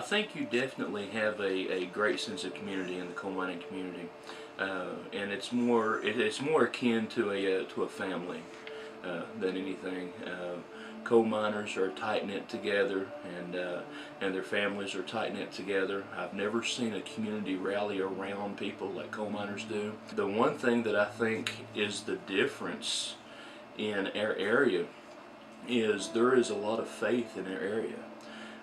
think you definitely have a great sense of community in the coal mining community, and it's more akin to a family than anything. Coal miners are tight knit together, and their families are tight knit together. I've never seen a community rally around people like coal miners do. The one thing that I think is the difference in our area is there is a lot of faith in our area.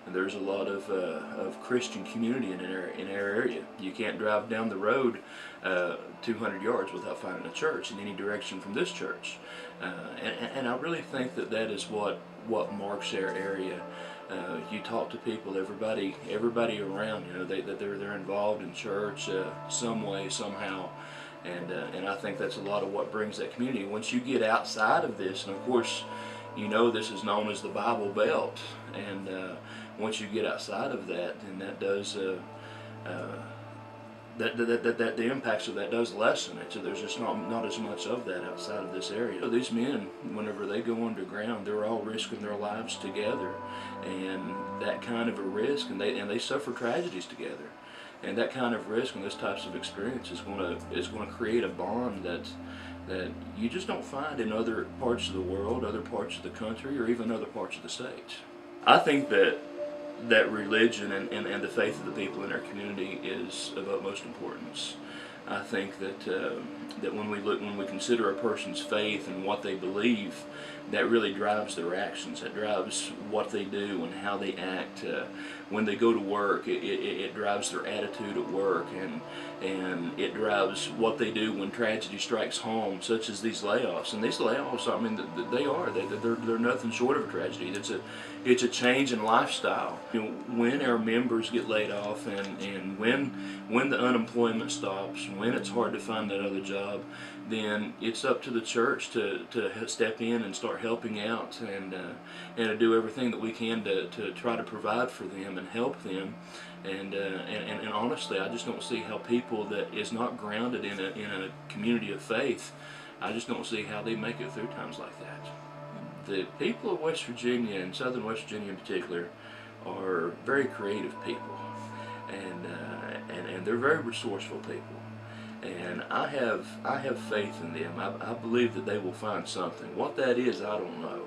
And there's a lot of Christian community in our area. You can't drive down the road 200 yards without finding a church in any direction from this church. And I really think that is what marks our area. You talk to people, everybody around, they're involved in church some way, somehow. And I think that's a lot of what brings that community. Once you get outside of this, and of course, this is known as the Bible Belt, and once you get outside of that, then that does that the impacts of that does lessen it. So there's just not as much of that outside of this area. So these men, whenever they go underground, they're all risking their lives together, and that kind of a risk, and they suffer tragedies together, and that kind of risk and those types of experience is going to create a bond that you just don't find in other parts of the world, other parts of the country, or even other parts of the state. I think that religion and the faith of the people in our community is of utmost importance. I think that when we consider a person's faith and what they believe, that really drives their actions. It drives what they do and how they act. When they go to work, it drives their attitude at work, and it drives what they do when tragedy strikes home, such as these layoffs. And these layoffs, I mean, they're nothing short of a tragedy. It's a change in lifestyle. When our members get laid off, and when the unemployment stops, when it's hard to find that other job, then it's up to the church to step in and start helping out, and to do everything that we can to try to provide for them and help them. And honestly, I just don't see how people that is not grounded in a community of faith, I just don't see how they make it through times like that. The people of West Virginia, and southern West Virginia in particular, are very creative people, and they're very resourceful people. And I have faith in them. I believe that they will find something. What that is, I don't know.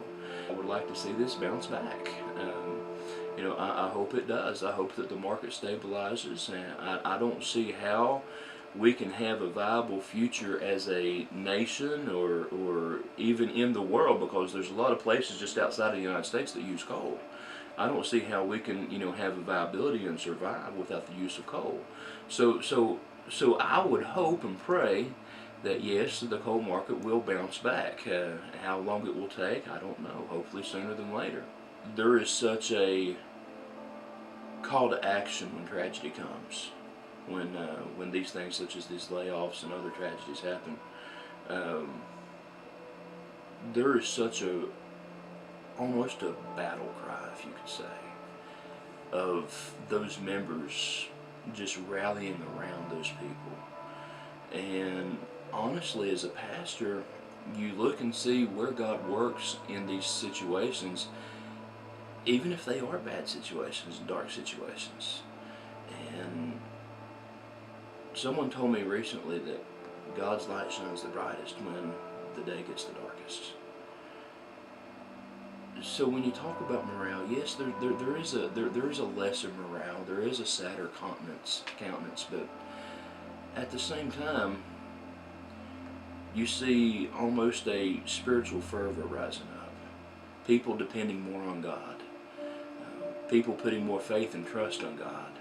I would like to see this bounce back. I hope it does. I hope that the market stabilizes, and I don't see how we can have a viable future as a nation, or even in the world, because there's a lot of places just outside of the United States that use coal. I don't see how we can have a viability and survive without the use of coal. So I would hope and pray that yes, the coal market will bounce back. How long it will take, I don't know. Hopefully sooner than later. There is such a call to action when tragedy comes, when these things such as these layoffs and other tragedies happen. There is such almost a battle cry, if you could say, of those members just rallying around those people. And honestly, as a pastor, you look and see where God works in these situations, even if they are bad situations, dark situations. And someone told me recently that God's light shines the brightest when the day gets the darkest. So when you talk about morale, yes, there is a lesser morale, there is a sadder countenance, but at the same time, you see almost a spiritual fervor rising up. People depending more on God, people putting more faith and trust on God.